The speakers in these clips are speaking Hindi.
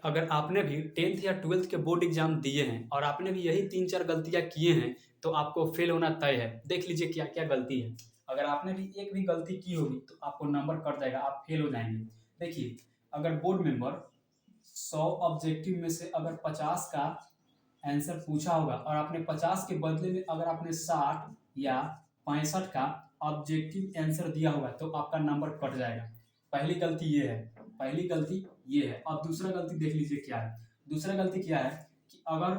अगर आपने भी 10th या 12th के बोर्ड एग्जाम दिए हैं और आपने भी यही 3-4 गलतियाँ किए हैं, तो आपको फेल होना तय है। देख लीजिए क्या-क्या गलती है। अगर आपने भी एक भी गलती की होगी तो आपको नंबर कट जाएगा, आप फेल हो जाएँगे। देखिए, अगर बोर्ड मेंबर 100 ऑब्जेक्टिव में से अगर 50 का आंसर पूछा होगा और आपने 50 के बदले में अगर आपने 60 या 65 का ऑब्जेक्टिव आंसर दिया होगा तो आपका नंबर कट जाएगा। पहली गलती ये है, पहली गलती ये है। अब दूसरा गलती देख लीजिए क्या है। दूसरा गलती क्या है कि अगर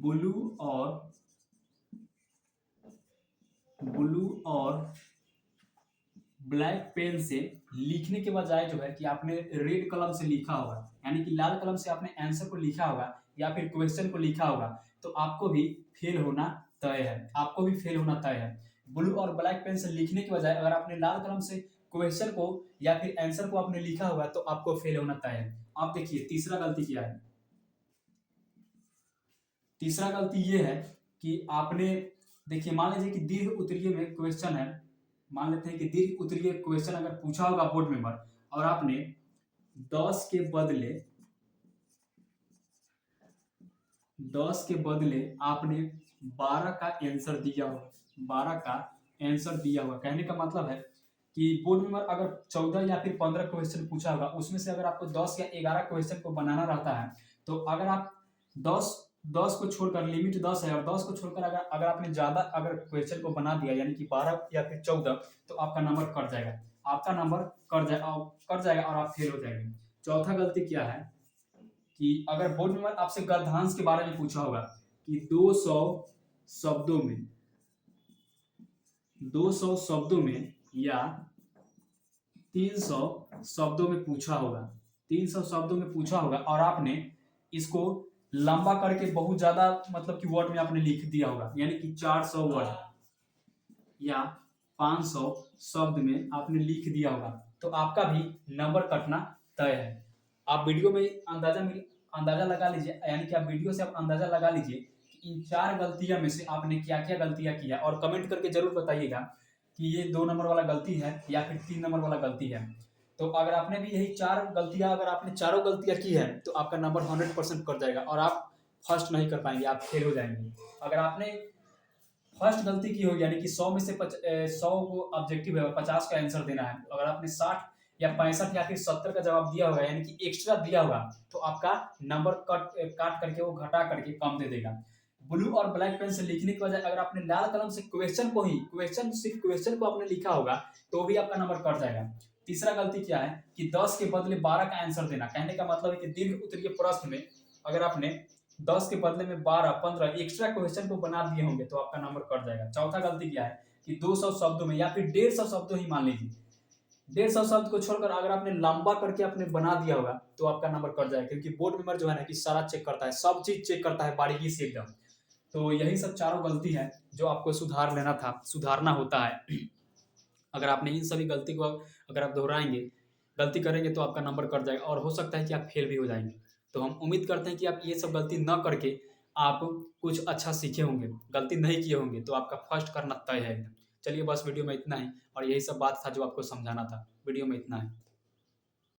ब्लू और ब्लू और ब्लैक पेन से लिखने के बजाय जो है कि आपने रेड कलम से लिखा होगा, यानी कि लाल कलम से आपने आंसर को लिखा होगा या फिर क्वेश्चन को लिखा होगा, तो आपको भी फेल होना तय है। आपको भी फेल होना तय है। ब्लू और ब्लैक पेन से लिखने के बजाय अगर आपने लाल कलम से क्वेश्चन को या फिर आंसर को आपने लिखा होगा तो आपको फेल होना तय है। आप देखिए तीसरा गलती क्या है। तीसरा गलती ये है कि आपने देखिए मान लीजिए कि दीर्घ उत्तरीय में क्वेश्चन है, मान लेते हैं कि दीर्घ उत्तरीय क्वेश्चन अगर पूछा होगा बोर्ड मेंबर और आपने 10 के बदले 10 के बदले आपने 12 का आंसर दिया होगा, 12 का आंसर दिया होगा। कहने का मतलब है कि बोर्ड मेंबर अगर 14 या फिर 15 क्वेश्चन पूछा होगा, उसमें से अगर आपको 10 या 11 क्वेश्चन को बनाना रहता है, तो अगर आप 10 10 को छोड़कर लिमिट 10 है और 10 को छोड़कर अगर अगर आपने ज़्यादा अगर क्वेश्चन को बना दिया यानी कि 12 या फिर 14 तो आपका नंबर कट जाएगा। आपका नंबर कट जाएगा और आप फेल हो जाएंगे। चौथा गलती क्या है कि अगर बोर्ड मेंबर आपसे गद्यांश के बारे में पूछा होगा कि 200 शब्दों में 200 शब्दों में या 300 शब्दों में पूछा होगा, 300 शब्दों में पूछा होगा और आपने इसको लंबा करके बहुत ज्यादा मतलब कि वर्ड में आपने लिख दिया होगा, यानी कि 400 वर्ड या 500 शब्द में आपने लिख दिया होगा, तो आपका भी नंबर कटना तय है। आप वीडियो में अंदाजा लगा लीजिए, यानी कि आप वीडियो से आप अंदाजा लगा लीजिए कि इन 4 गलतियां में से आपने क्या-क्या गलतियां किया और कमेंट करके जरूर बताइएगा कि ये 2 नंबर वाला गलती है या फिर 3 नंबर वाला गलती है। तो अगर आपने भी यही 4 गलतियां अगर आपने चारों गलतियां की है तो आपका नंबर 100% कट जाएगा और आप फर्स्ट नहीं कर पाएंगे, आप फेल हो जाएंगे। अगर आपने फर्स्ट गलती की होगी यानी कि 100 में से 100 को ऑब्जेक्टिव है और 50 का आंसर देना है, अगर आपने 60 या 65 या फिर 70 का जवाब दिया होगा यानी कि एक्स्ट्रा दिया होगा, तो आपका नंबर काट करके वो घटा करके कम दे देगा। ब्लू और ब्लैक पेन से लिखने के बजाय अगर आपने लाल कलम से सिर्फ क्वेश्चन को आपने लिखा होगा तो भी आपका नंबर कट जाएगा। तीसरा गलती क्या है कि 10 के बदले 12 का आंसर देना। कहने का मतलब है कि दीर्घ उत्तरीय प्रश्न में अगर आपने 10 के बदले में 12, 15 एक्स्ट्रा क्वेश्चन को बना दिए होंगे तो आपका नंबर कट जाएगा। चौथा गलती क्या है कि 200 शब्दों में या फिर 150 शब्दों ही मान लीजिए, 150 शब्द को छोड़कर अगर आपने लंबा करके आपने बना दिया होगा तो आपका नंबर कट जाएगा, क्योंकि बोर्ड मेंबर जो है ना कि सारा चेक करता है, सब चीज चेक करता है बारीकी से एकदम। तो यही सब चारों गलती है जो आपको सुधारना होता है। अगर आपने इन सभी गलती को अगर आप दोहराएंगे, गलती करेंगे तो आपका नंबर कट जाएगा और हो सकता है कि आप फेल भी हो जाएंगे। तो हम उम्मीद करते हैं कि आप ये सब गलती न करके आप कुछ अच्छा सीखे होंगे, गलती नहीं किए होंगे तो आपका फर्स्ट करना तय है एकदम। चलिए बस वीडियो में इतना ही और यही सब बात था जो आपको समझाना था। वीडियो में इतना है।